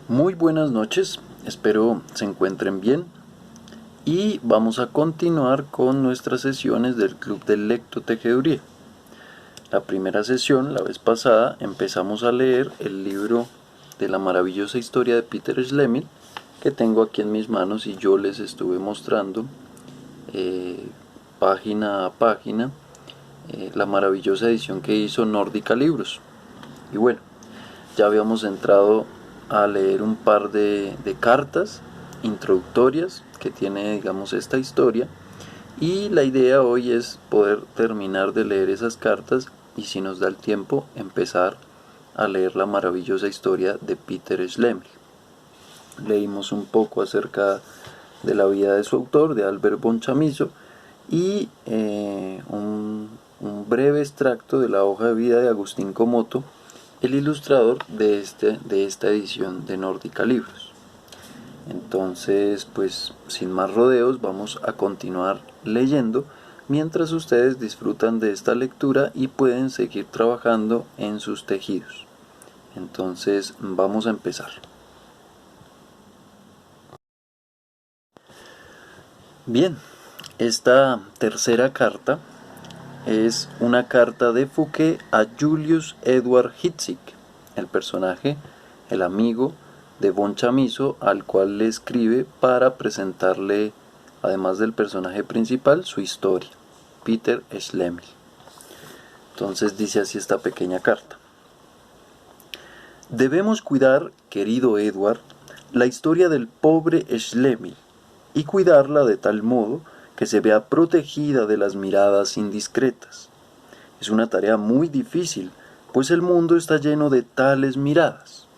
Muy buenas noches, espero se encuentren bien y vamos a continuar con nuestras sesiones del Club de Lectotejeduría. La primera sesión, la vez pasada, empezamos a leer el libro de la maravillosa historia de Peter Schlemil que tengo aquí en mis manos y yo les estuve mostrando página a página la maravillosa edición que hizo Nórdica Libros. Y bueno, ya habíamos entrado a leer un par de cartas introductorias que tiene, digamos, esta historia, y la idea hoy es poder terminar de leer esas cartas y, si nos da el tiempo, empezar a leer la maravillosa historia de Peter Schlemil. Leímos un poco acerca de la vida de su autor, de Albert von Chamisso, y un breve extracto de la hoja de vida de Agustín Comoto, el ilustrador de esta edición de Nórdica Libros. Entonces, pues sin más rodeos, vamos a continuar leyendo mientras ustedes disfrutan de esta lectura y pueden seguir trabajando en sus tejidos. Entonces, vamos a empezar. Bien, esta tercera carta es una carta de Fouquet a Julius Edward Hitzig, el personaje, el amigo de von Chamisso, al cual le escribe para presentarle, además del personaje principal, su historia, Peter Schlemil. Entonces dice así esta pequeña carta. Debemos cuidar, querido Edward, la historia del pobre Schlemil, y cuidarla de tal modo que se vea protegida de las miradas indiscretas. Es una tarea muy difícil, pues el mundo está lleno de tales miradas.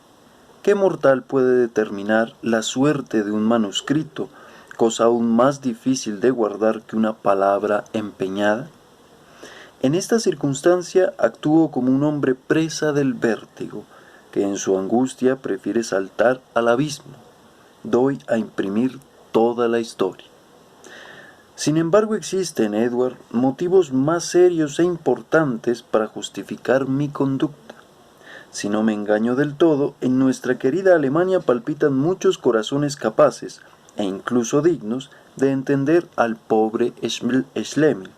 ¿Qué mortal puede determinar la suerte de un manuscrito, cosa aún más difícil de guardar que una palabra empeñada? En esta circunstancia actúo como un hombre presa del vértigo, que en su angustia prefiere saltar al abismo. Doy a imprimir toda la historia. Sin embargo, existen, Edward, motivos más serios e importantes para justificar mi conducta. Si no me engaño del todo, en nuestra querida Alemania palpitan muchos corazones capaces, e incluso dignos, de entender al pobre Schlemil,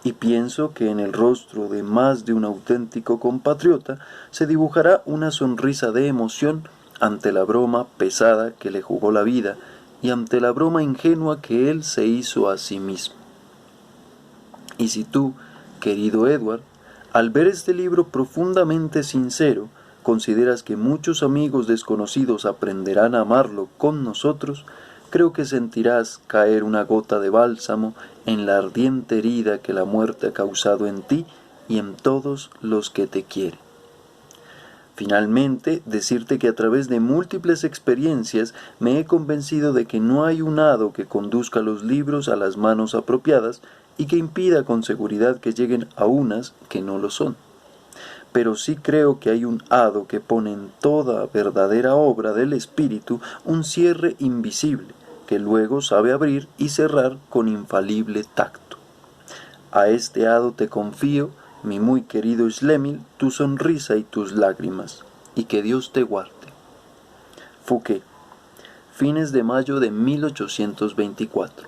y pienso que en el rostro de más de un auténtico compatriota se dibujará una sonrisa de emoción ante la broma pesada que le jugó la vida, y ante la broma ingenua que él se hizo a sí mismo. Y si tú, querido Edward, al ver este libro profundamente sincero, consideras que muchos amigos desconocidos aprenderán a amarlo con nosotros, creo que sentirás caer una gota de bálsamo en la ardiente herida que la muerte ha causado en ti y en todos los que te quieren. Finalmente, decirte que a través de múltiples experiencias me he convencido de que no hay un hado que conduzca los libros a las manos apropiadas y que impida con seguridad que lleguen a unas que no lo son. Pero sí creo que hay un hado que pone en toda verdadera obra del espíritu un cierre invisible, que luego sabe abrir y cerrar con infalible tacto. A este hado te confío, mi muy querido Schlemil, tu sonrisa y tus lágrimas, y que Dios te guarde. Fouquet, fines de mayo de 1824.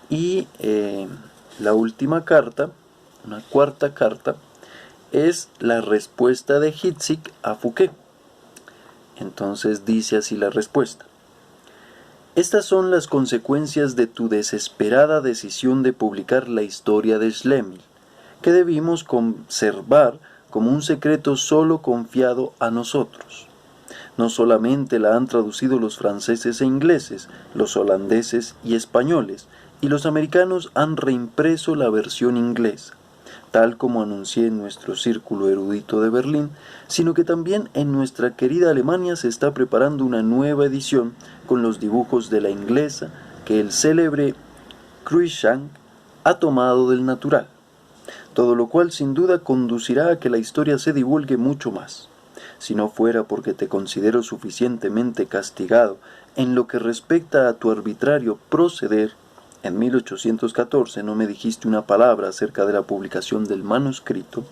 Y la última carta, una cuarta carta, es la respuesta de Hitzig a Fouquet. Entonces dice así la respuesta. Estas son las consecuencias de tu desesperada decisión de publicar la historia de Schlemil, que debimos conservar como un secreto solo confiado a nosotros. No solamente la han traducido los franceses e ingleses, los holandeses y españoles, y los americanos han reimpreso la versión inglesa, tal como anuncié en nuestro círculo erudito de Berlín, sino que también en nuestra querida Alemania se está preparando una nueva edición con los dibujos de la inglesa que el célebre Cruikshank ha tomado del natural, todo lo cual sin duda conducirá a que la historia se divulgue mucho más. Si no fuera porque te considero suficientemente castigado en lo que respecta a tu arbitrario proceder, en 1814 no me dijiste una palabra acerca de la publicación del manuscrito,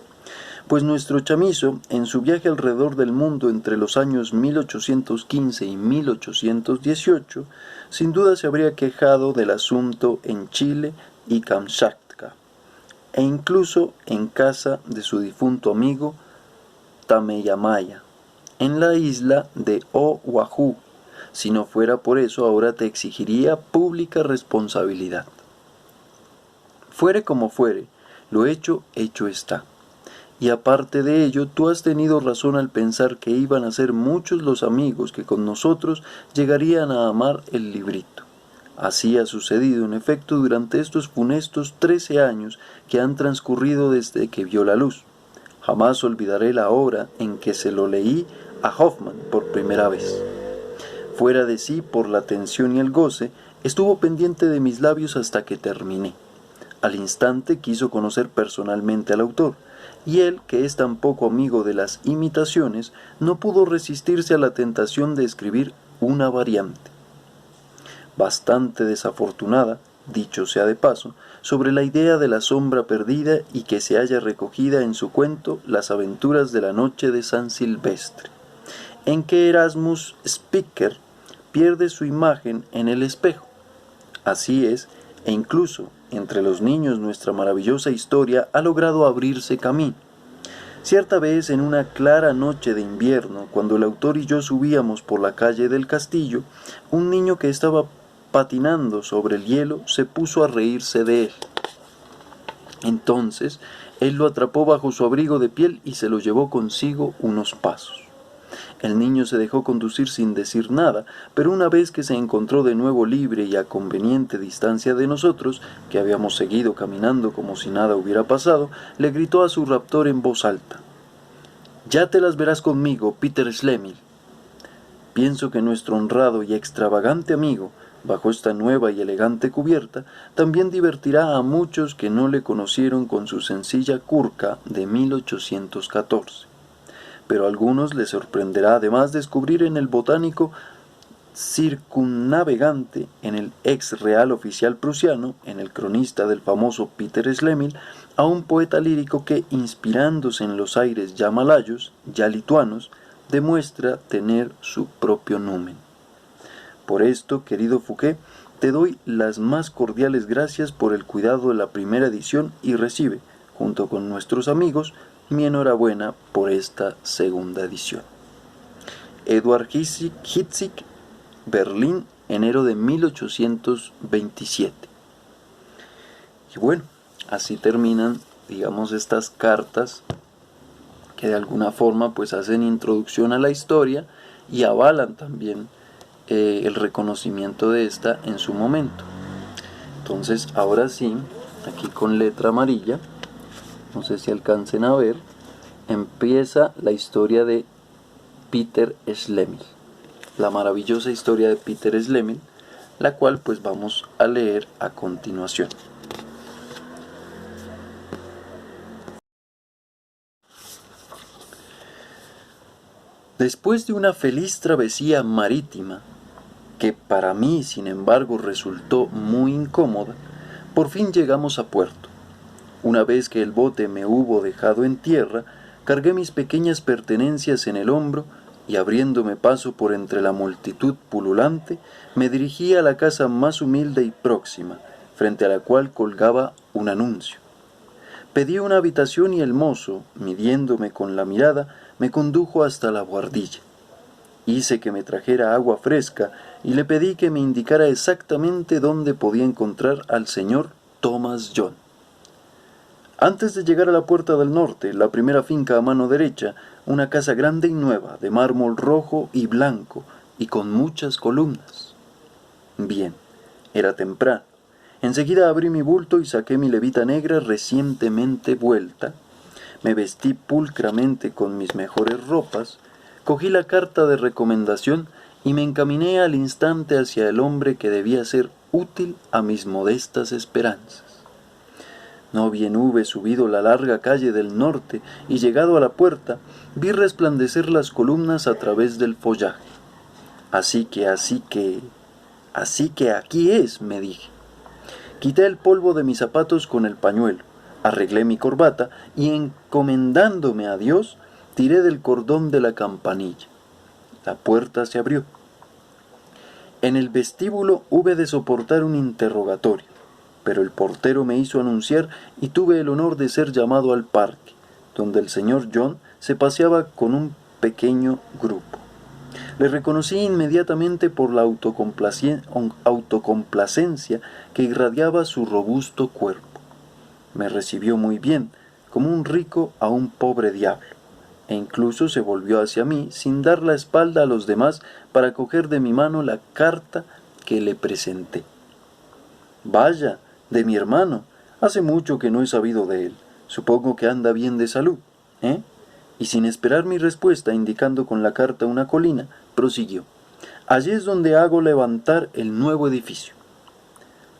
pues nuestro chamizo, en su viaje alrededor del mundo entre los años 1815 y 1818, sin duda se habría quejado del asunto en Chile y Kamchatka, e incluso en casa de su difunto amigo Tameyamaya, en la isla de Oahu. Si no fuera por eso, ahora te exigiría pública responsabilidad. Fuere como fuere, lo hecho está. Y aparte de ello, tú has tenido razón al pensar que iban a ser muchos los amigos que con nosotros llegarían a amar el librito. Así ha sucedido en efecto durante estos funestos 13 años que han transcurrido desde que vio la luz. Jamás olvidaré la hora en que se lo leí a Hoffman por primera vez. Fuera de sí por la tensión y el goce, estuvo pendiente de mis labios hasta que terminé. Al instante quiso conocer personalmente al autor, y él, que es tan poco amigo de las imitaciones, no pudo resistirse a la tentación de escribir una variante. Bastante desafortunada, dicho sea de paso, sobre la idea de la sombra perdida y que se halla recogida en su cuento Las aventuras de la noche de San Silvestre, en que Erasmus Speaker pierde su imagen en el espejo. Así es, e incluso entre los niños nuestra maravillosa historia ha logrado abrirse camino. Cierta vez en una clara noche de invierno, cuando el autor y yo subíamos por la calle del castillo, un niño que estaba patinando sobre el hielo se puso a reírse de él. Entonces, él lo atrapó bajo su abrigo de piel y se lo llevó consigo unos pasos. El niño se dejó conducir sin decir nada, pero una vez que se encontró de nuevo libre y a conveniente distancia de nosotros, que habíamos seguido caminando como si nada hubiera pasado, le gritó a su raptor en voz alta: «Ya te las verás conmigo, Peter Schlemihl». Pienso que nuestro honrado y extravagante amigo, bajo esta nueva y elegante cubierta, también divertirá a muchos que no le conocieron con su sencilla curca de 1814. Pero a algunos les sorprenderá además descubrir en el botánico circunnavegante, en el ex real oficial prusiano, en el cronista del famoso Peter Schlemihl, a un poeta lírico que, inspirándose en los aires ya malayos, ya lituanos, demuestra tener su propio numen. Por esto, querido Fouquet, te doy las más cordiales gracias por el cuidado de la primera edición y recibe, junto con nuestros amigos, mi enhorabuena por esta segunda edición. Eduard Hitzig, Berlín, enero de 1827. Y bueno, así terminan, digamos, estas cartas que de alguna forma pues hacen introducción a la historia y avalan también el reconocimiento de esta en su momento. Entonces, ahora sí, aquí con letra amarilla, no sé si alcancen a ver, empieza la historia de Peter Schlemihl, la maravillosa historia de Peter Schlemihl, la cual pues vamos a leer a continuación. Después de una feliz travesía marítima, que para mí sin embargo resultó muy incómoda, por fin llegamos a puerto. Una vez que el bote me hubo dejado en tierra, cargué mis pequeñas pertenencias en el hombro y abriéndome paso por entre la multitud pululante, me dirigí a la casa más humilde y próxima, frente a la cual colgaba un anuncio. Pedí una habitación y el mozo, midiéndome con la mirada, me condujo hasta la buhardilla. Hice que me trajera agua fresca y le pedí que me indicara exactamente dónde podía encontrar al señor Thomas John. Antes de llegar a la puerta del norte, la primera finca a mano derecha, una casa grande y nueva, de mármol rojo y blanco, y con muchas columnas. Bien, era temprano. Enseguida abrí mi bulto y saqué mi levita negra recientemente vuelta. Me vestí pulcramente con mis mejores ropas, cogí la carta de recomendación y me encaminé al instante hacia el hombre que debía ser útil a mis modestas esperanzas. No bien hube subido la larga calle del norte y llegado a la puerta, vi resplandecer las columnas a través del follaje. Así que aquí es, me dije. Quité el polvo de mis zapatos con el pañuelo, Arreglé mi corbata y, encomendándome a Dios, tiré del cordón de la campanilla. La puerta se abrió. En el vestíbulo hube de soportar un interrogatorio, pero el portero me hizo anunciar y tuve el honor de ser llamado al parque, donde el señor John se paseaba con un pequeño grupo. Le reconocí inmediatamente por la autocomplacencia que irradiaba su robusto cuerpo. Me recibió muy bien, como un rico a un pobre diablo, e incluso se volvió hacia mí sin dar la espalda a los demás para coger de mi mano la carta que le presenté. Vaya, de mi hermano, hace mucho que no he sabido de él. Supongo que anda bien de salud, ¿eh? Y sin esperar mi respuesta, indicando con la carta una colina, prosiguió. Allí es donde hago levantar el nuevo edificio.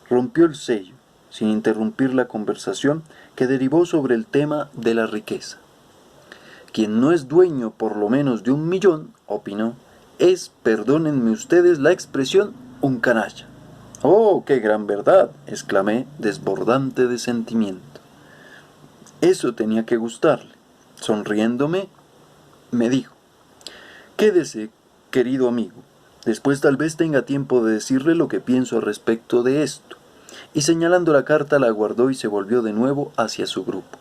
Rompió el sello, sin interrumpir la conversación que derivó sobre el tema de la riqueza. Quien no es dueño por lo menos de 1.000.000, opinó, es, perdónenme ustedes la expresión, un canalla. ¡Oh, qué gran verdad!, exclamé, desbordante de sentimiento. Eso tenía que gustarle. Sonriéndome, me dijo, quédese, querido amigo, después tal vez tenga tiempo de decirle lo que pienso al respecto de esto. Y señalando la carta la guardó y se volvió de nuevo hacia su grupo.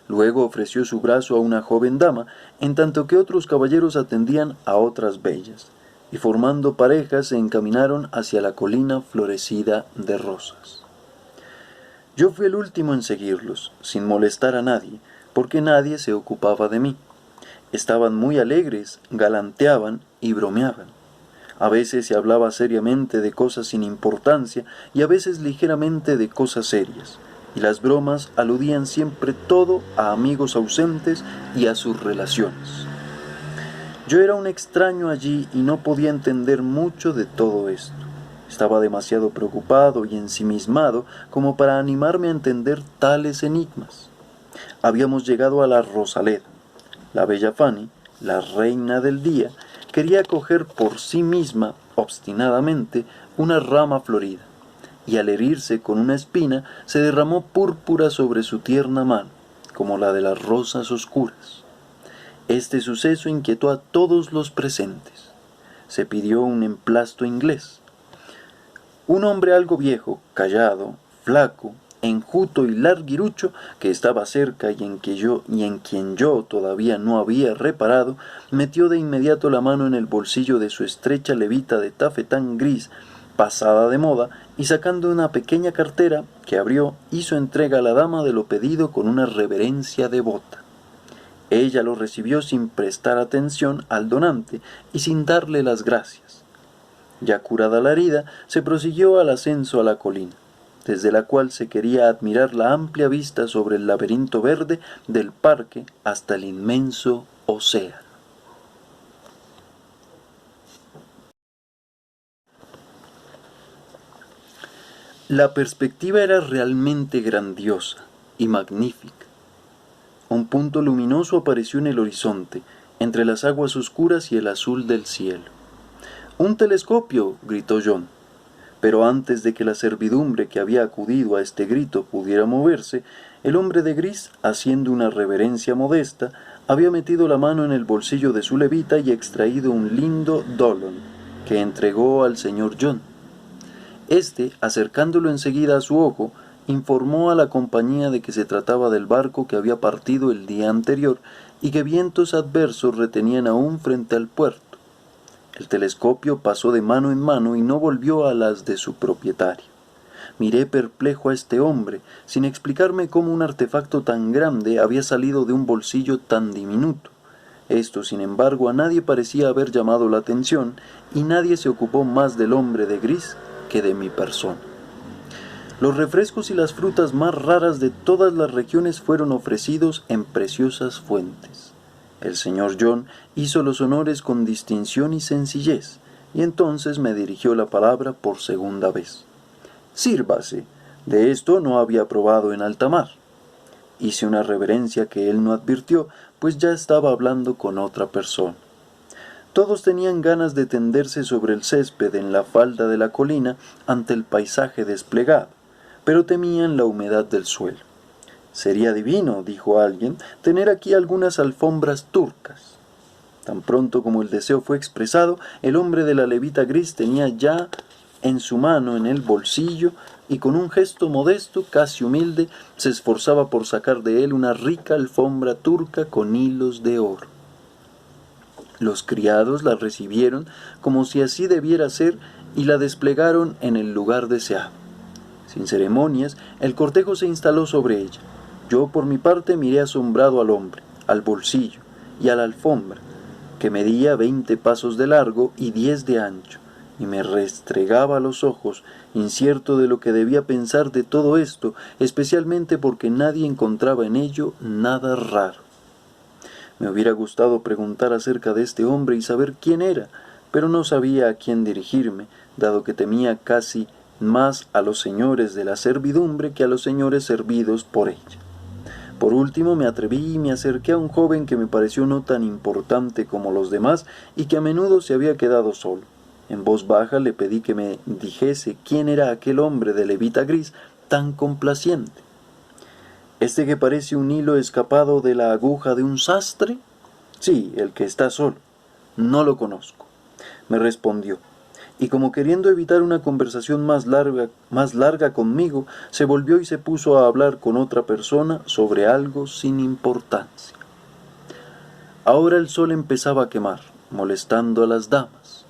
Luego ofreció su brazo a una joven dama, en tanto que otros caballeros atendían a otras bellas, y formando parejas se encaminaron hacia la colina florecida de rosas. Yo fui el último en seguirlos, sin molestar a nadie, porque nadie se ocupaba de mí. Estaban muy alegres, galanteaban y bromeaban. A veces se hablaba seriamente de cosas sin importancia y a veces ligeramente de cosas serias, y las bromas aludían siempre todo a amigos ausentes y a sus relaciones. Yo era un extraño allí y no podía entender mucho de todo esto. Estaba demasiado preocupado y ensimismado como para animarme a entender tales enigmas. Habíamos llegado a la Rosaleda. La bella Fanny, la reina del día, quería coger por sí misma, obstinadamente, una rama florida, y al herirse con una espina se derramó púrpura sobre su tierna mano, como la de las rosas oscuras. Este suceso inquietó a todos los presentes. Se pidió un emplasto inglés. Un hombre algo viejo, callado, flaco, enjuto y larguirucho, que estaba cerca y en quien yo todavía no había reparado, metió de inmediato la mano en el bolsillo de su estrecha levita de tafetán gris, pasada de moda, y sacando una pequeña cartera que abrió, hizo entrega a la dama de lo pedido con una reverencia devota. Ella lo recibió sin prestar atención al donante y sin darle las gracias. Ya curada la herida, se prosiguió al ascenso a la colina, desde la cual se quería admirar la amplia vista sobre el laberinto verde del parque hasta el inmenso océano. La perspectiva era realmente grandiosa y magnífica. Un punto luminoso apareció en el horizonte, entre las aguas oscuras y el azul del cielo. ¡Un telescopio!, gritó John. Pero antes de que la servidumbre que había acudido a este grito pudiera moverse, el hombre de gris, haciendo una reverencia modesta, había metido la mano en el bolsillo de su levita y extraído un lindo Dollond, que entregó al señor John. Este, acercándolo enseguida a su ojo, informó a la compañía de que se trataba del barco que había partido el día anterior y que vientos adversos retenían aún frente al puerto. El telescopio pasó de mano en mano y no volvió a las de su propietario. Miré perplejo a este hombre, sin explicarme cómo un artefacto tan grande había salido de un bolsillo tan diminuto. Esto, sin embargo, a nadie parecía haber llamado la atención, y nadie se ocupó más del hombre de gris que de mi persona. Los refrescos y las frutas más raras de todas las regiones fueron ofrecidos en preciosas fuentes. El señor John hizo los honores con distinción y sencillez, y entonces me dirigió la palabra por segunda vez. Sírvase, de esto no había probado en alta mar. Hice una reverencia que él no advirtió, pues ya estaba hablando con otra persona. Todos tenían ganas de tenderse sobre el césped en la falda de la colina ante el paisaje desplegado, pero temían la humedad del suelo. Sería divino, dijo alguien, tener aquí algunas alfombras turcas. Tan pronto como el deseo fue expresado, el hombre de la levita gris tenía ya en su mano, en el bolsillo, y con un gesto modesto, casi humilde, se esforzaba por sacar de él una rica alfombra turca con hilos de oro. Los criados la recibieron como si así debiera ser y la desplegaron en el lugar deseado. Sin ceremonias, el cortejo se instaló sobre ella. Yo, por mi parte, miré asombrado al hombre, al bolsillo y a la alfombra, que medía 20 pasos de largo y 10 de ancho, y me restregaba los ojos, incierto de lo que debía pensar de todo esto, especialmente porque nadie encontraba en ello nada raro. Me hubiera gustado preguntar acerca de este hombre y saber quién era, pero no sabía a quién dirigirme, dado que temía casi más a los señores de la servidumbre que a los señores servidos por ella. Por último me atreví y me acerqué a un joven que me pareció no tan importante como los demás y que a menudo se había quedado solo. En voz baja le pedí que me dijese quién era aquel hombre de levita gris tan complaciente. ¿Este que parece un hilo escapado de la aguja de un sastre? Sí, el que está solo. No lo conozco, me respondió, y como queriendo evitar una conversación más larga conmigo, se volvió y se puso a hablar con otra persona sobre algo sin importancia. Ahora el sol empezaba a quemar, molestando a las damas.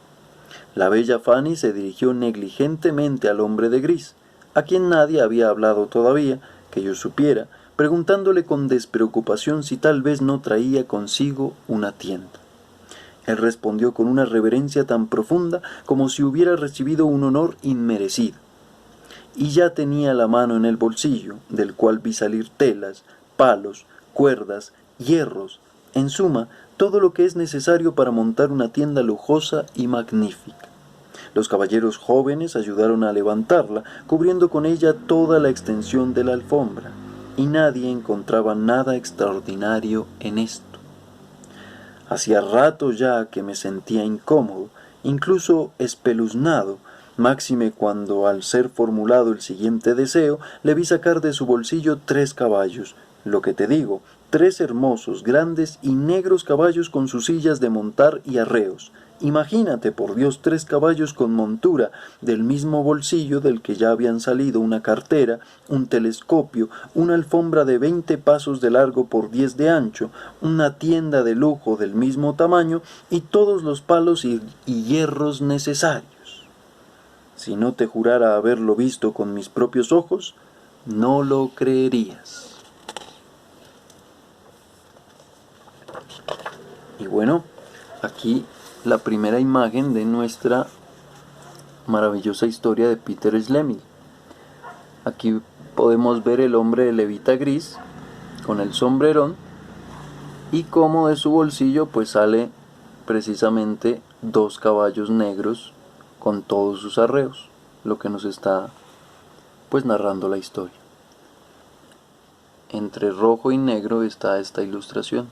La bella Fanny se dirigió negligentemente al hombre de gris, a quien nadie había hablado todavía, que yo supiera, preguntándole con despreocupación si tal vez no traía consigo una tienda. Él respondió con una reverencia tan profunda como si hubiera recibido un honor inmerecido. Y ya tenía la mano en el bolsillo, del cual vi salir telas, palos, cuerdas, hierros, en suma, todo lo que es necesario para montar una tienda lujosa y magnífica. Los caballeros jóvenes ayudaron a levantarla, cubriendo con ella toda la extensión de la alfombra, y nadie encontraba nada extraordinario en esto. Hacía rato ya que me sentía incómodo, incluso espeluznado, máxime cuando, al ser formulado el siguiente deseo, le vi sacar de su bolsillo 3 caballos, lo que te digo, 3 hermosos, grandes y negros caballos con sus sillas de montar y arreos. Imagínate, por Dios, 3 caballos con montura, del mismo bolsillo del que ya habían salido una cartera, un telescopio, una alfombra de 20 pasos de largo por 10 de ancho, una tienda de lujo del mismo tamaño y todos los palos y hierros necesarios. Si no te jurara haberlo visto con mis propios ojos, no lo creerías. Y bueno, aquí la primera imagen de nuestra maravillosa historia de Peter Schlemihl. Aquí podemos ver el hombre de levita gris con el sombrerón y cómo de su bolsillo pues sale precisamente 2 caballos negros con todos sus arreos, lo que nos está pues narrando la historia. Entre rojo y negro está esta ilustración.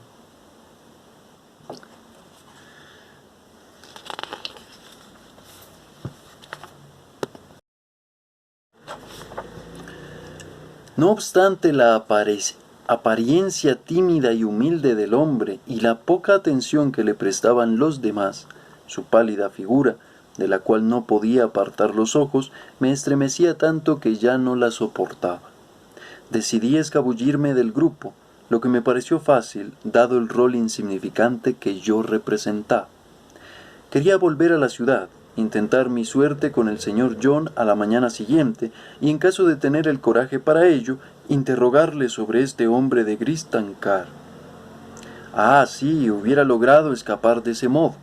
No obstante la apariencia tímida y humilde del hombre y la poca atención que le prestaban los demás, su pálida figura, de la cual no podía apartar los ojos, me estremecía tanto que ya no la soportaba. Decidí escabullirme del grupo, lo que me pareció fácil, dado el rol insignificante que yo representaba. Quería volver a la ciudad, intentar mi suerte con el señor John a la mañana siguiente, y en caso de tener el coraje para ello, interrogarle sobre este hombre de gris tan caro. Ah, sí, hubiera logrado escapar de ese modo.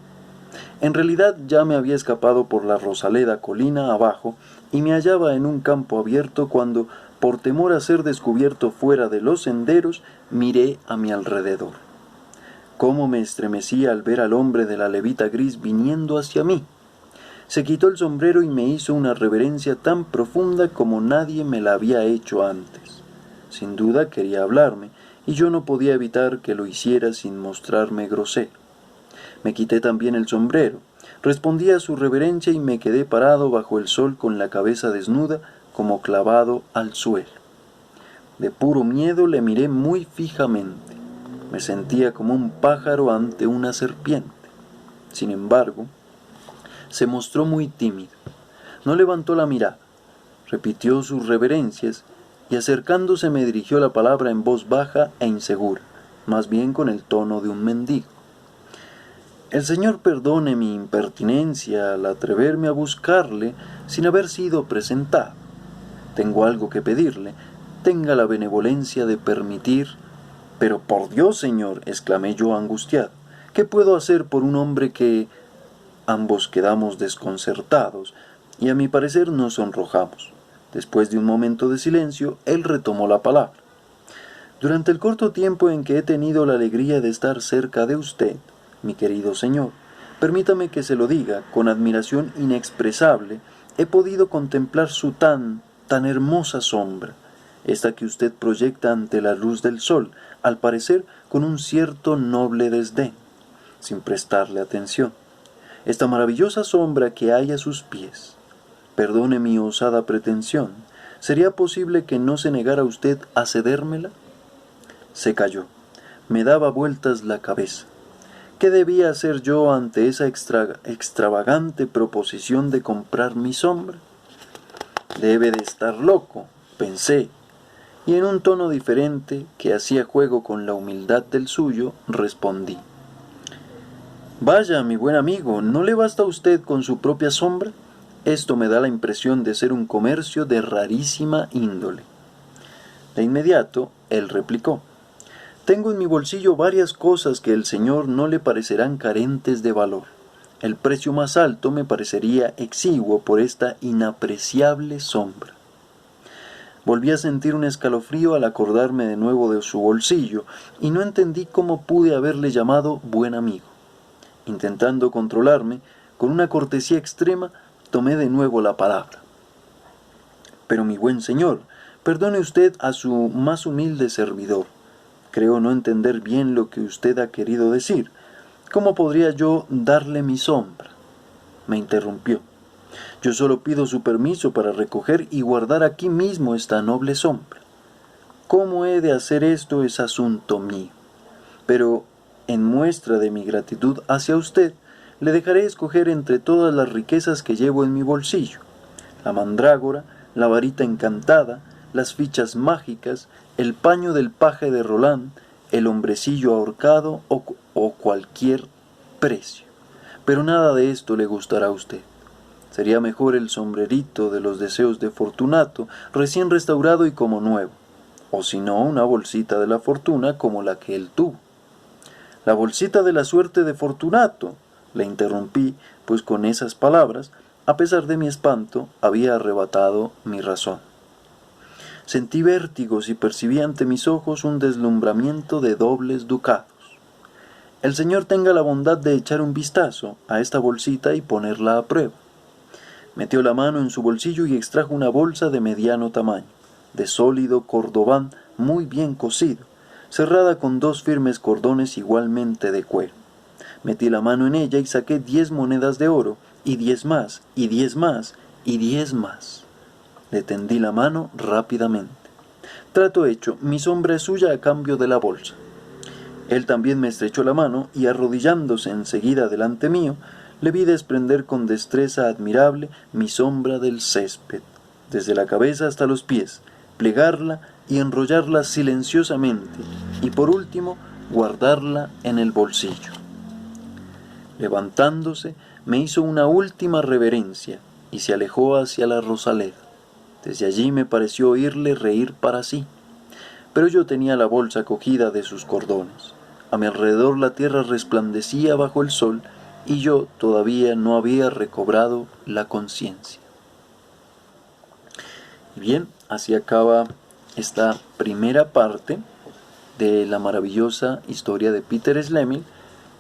En realidad ya me había escapado por la Rosaleda colina abajo, y me hallaba en un campo abierto cuando, por temor a ser descubierto fuera de los senderos, miré a mi alrededor. Cómo me estremecía al ver al hombre de la levita gris viniendo hacia mí. Se quitó el sombrero y me hizo una reverencia tan profunda como nadie me la había hecho antes. Sin duda quería hablarme, y yo no podía evitar que lo hiciera sin mostrarme grosero. Me quité también el sombrero, respondí a su reverencia y me quedé parado bajo el sol con la cabeza desnuda, como clavado al suelo. De puro miedo le miré muy fijamente. Me sentía como un pájaro ante una serpiente. Sin embargo, se mostró muy tímido. No levantó la mirada, repitió sus reverencias y acercándose me dirigió la palabra en voz baja e insegura, más bien con el tono de un mendigo. El Señor perdone mi impertinencia al atreverme a buscarle sin haber sido presentado. Tengo algo que pedirle. Tenga la benevolencia de permitir. Pero por Dios, Señor, exclamé yo angustiado, ¿qué puedo hacer por un hombre que... Ambos quedamos desconcertados y a mi parecer nos sonrojamos. Después de un momento de silencio, él retomó la palabra. Durante el corto tiempo en que he tenido la alegría de estar cerca de usted, mi querido señor, permítame que se lo diga, con admiración inexpresable, he podido contemplar su tan hermosa sombra, esta que usted proyecta ante la luz del sol, al parecer con un cierto noble desdén, sin prestarle atención. Esta maravillosa sombra que hay a sus pies. Perdone mi osada pretensión, ¿sería posible que no se negara usted a cedérmela? Se calló. Me daba vueltas la cabeza. ¿Qué debía hacer yo ante esa extravagante proposición de comprar mi sombra? Debe de estar loco, pensé, y en un tono diferente, que hacía juego con la humildad del suyo, respondí. Vaya, mi buen amigo, ¿no le basta a usted con su propia sombra? Esto me da la impresión de ser un comercio de rarísima índole. De inmediato, él replicó. Tengo en mi bolsillo varias cosas que al señor no le parecerán carentes de valor. El precio más alto me parecería exiguo por esta inapreciable sombra. Volví a sentir un escalofrío al acordarme de nuevo de su bolsillo, y no entendí cómo pude haberle llamado buen amigo. Intentando controlarme, con una cortesía extrema, tomé de nuevo la palabra. Pero mi buen señor, perdone usted a su más humilde servidor. Creo no entender bien lo que usted ha querido decir. ¿Cómo podría yo darle mi sombra? Me interrumpió. Yo solo pido su permiso para recoger y guardar aquí mismo esta noble sombra. ¿Cómo he de hacer esto es asunto mío? Pero, en muestra de mi gratitud hacia usted, le dejaré escoger entre todas las riquezas que llevo en mi bolsillo. La mandrágora, la varita encantada, las fichas mágicas, el paño del paje de Roland, el hombrecillo ahorcado o cualquier precio. Pero nada de esto le gustará a usted. Sería mejor el sombrerito de los deseos de Fortunato, recién restaurado y como nuevo, o si no, una bolsita de la fortuna como la que él tuvo. La bolsita de la suerte de Fortunato, le interrumpí, pues con esas palabras, a pesar de mi espanto, había arrebatado mi razón. Sentí vértigos y percibí ante mis ojos un deslumbramiento de dobles ducados. El señor tenga la bondad de echar un vistazo a esta bolsita y ponerla a prueba. Metió la mano en su bolsillo y extrajo una bolsa de mediano tamaño, de sólido cordobán muy bien cosido, cerrada con 2 firmes cordones igualmente de cuero. Metí la mano en ella y saqué 10 monedas de oro, y 10 más, y 10 más, y 10 más. Le tendí la mano rápidamente. Trato hecho, mi sombra es suya a cambio de la bolsa. Él también me estrechó la mano y arrodillándose enseguida delante mío, le vi desprender con destreza admirable mi sombra del césped, desde la cabeza hasta los pies, plegarla y enrollarla silenciosamente, y por último guardarla en el bolsillo. Levantándose, me hizo una última reverencia y se alejó hacia la Rosaleda. Desde allí me pareció oírle reír para sí, pero yo tenía la bolsa cogida de sus cordones. A mi alrededor la tierra resplandecía bajo el sol y yo todavía no había recobrado la conciencia. Y bien, así acaba esta primera parte de la maravillosa historia de Peter Schlemihl,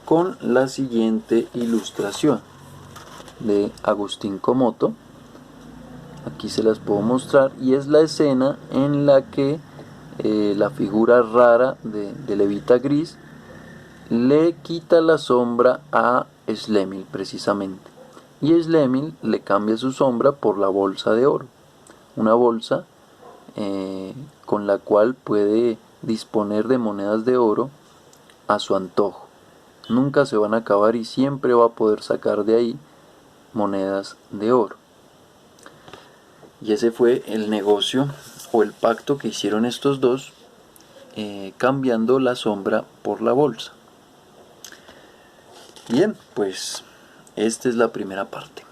con la siguiente ilustración de Agustín Comoto. Aquí se las puedo mostrar y es la escena en la que la figura rara de Levita Gris le quita la sombra a Schlemihl precisamente, y Schlemihl le cambia su sombra por la bolsa de oro, una bolsa con la cual puede disponer de monedas de oro a su antojo. Nunca se van a acabar y siempre va a poder sacar de ahí monedas de oro. Y ese fue el negocio o el pacto que hicieron estos dos, cambiando la sombra por la bolsa. Bien, pues esta es la primera parte.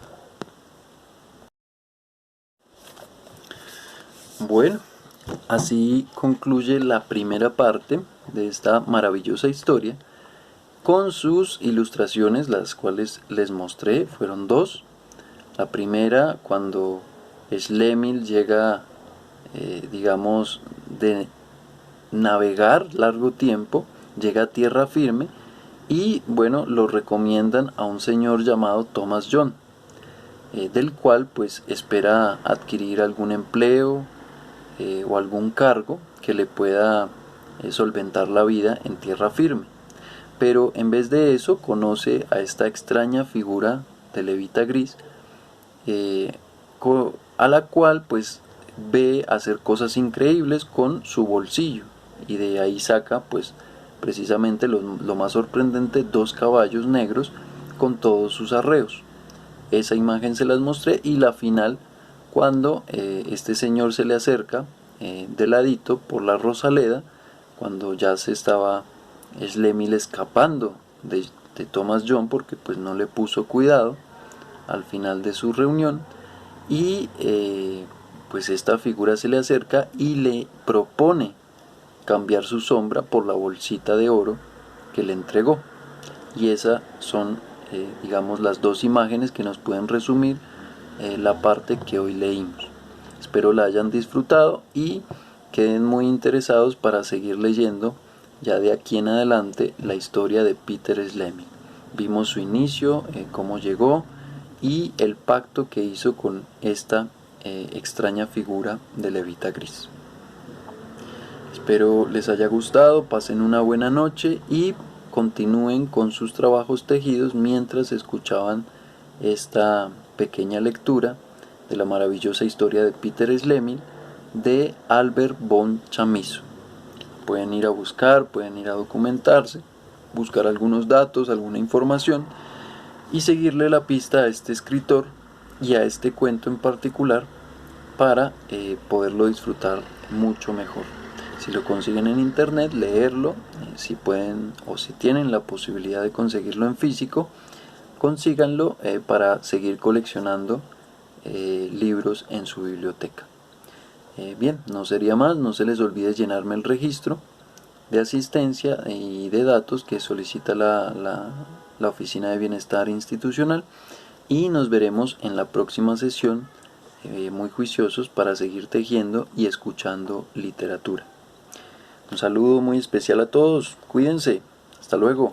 Bueno, así concluye la primera parte de esta maravillosa historia, con sus ilustraciones, las cuales les mostré, fueron dos. La primera, cuando Schlemil llega, digamos, de navegar largo tiempo, llega a tierra firme y, bueno, lo recomiendan a un señor llamado Thomas John, del cual pues espera adquirir algún empleo o algún cargo que le pueda solventar la vida en tierra firme. Pero en vez de eso conoce a esta extraña figura de levita gris, a la cual pues ve hacer cosas increíbles con su bolsillo, y de ahí saca pues precisamente lo más sorprendente, dos caballos negros con todos sus arreos. Esa imagen se las mostré, y la final, cuando este señor se le acerca de ladito por la Rosaleda, cuando ya se estaba Schlemil escapando de Thomas John porque pues no le puso cuidado al final de su reunión, y pues esta figura se le acerca y le propone cambiar su sombra por la bolsita de oro que le entregó. Y esas son, digamos, las dos imágenes que nos pueden resumir la parte que hoy leímos. Espero la hayan disfrutado y queden muy interesados para seguir leyendo ya de aquí en adelante la historia de Peter Schlemil. Vimos su inicio, cómo llegó y el pacto que hizo con esta extraña figura de levita gris. Espero les haya gustado, pasen una buena noche y continúen con sus trabajos tejidos mientras escuchaban esta pequeña lectura de la maravillosa historia de Peter Schlemil de Albert von Chamisso. Pueden ir a buscar, pueden ir a documentarse, buscar algunos datos, alguna información y seguirle la pista a este escritor y a este cuento en particular para poderlo disfrutar mucho mejor. Si lo consiguen en internet, leerlo, si pueden o si tienen la posibilidad de conseguirlo en físico, consíganlo para seguir coleccionando libros en su biblioteca. Bien, no sería más, no se les olvide llenarme el registro de asistencia y de datos que solicita la Oficina de Bienestar Institucional, y nos veremos en la próxima sesión, muy juiciosos para seguir tejiendo y escuchando literatura. Un saludo muy especial a todos, cuídense, hasta luego.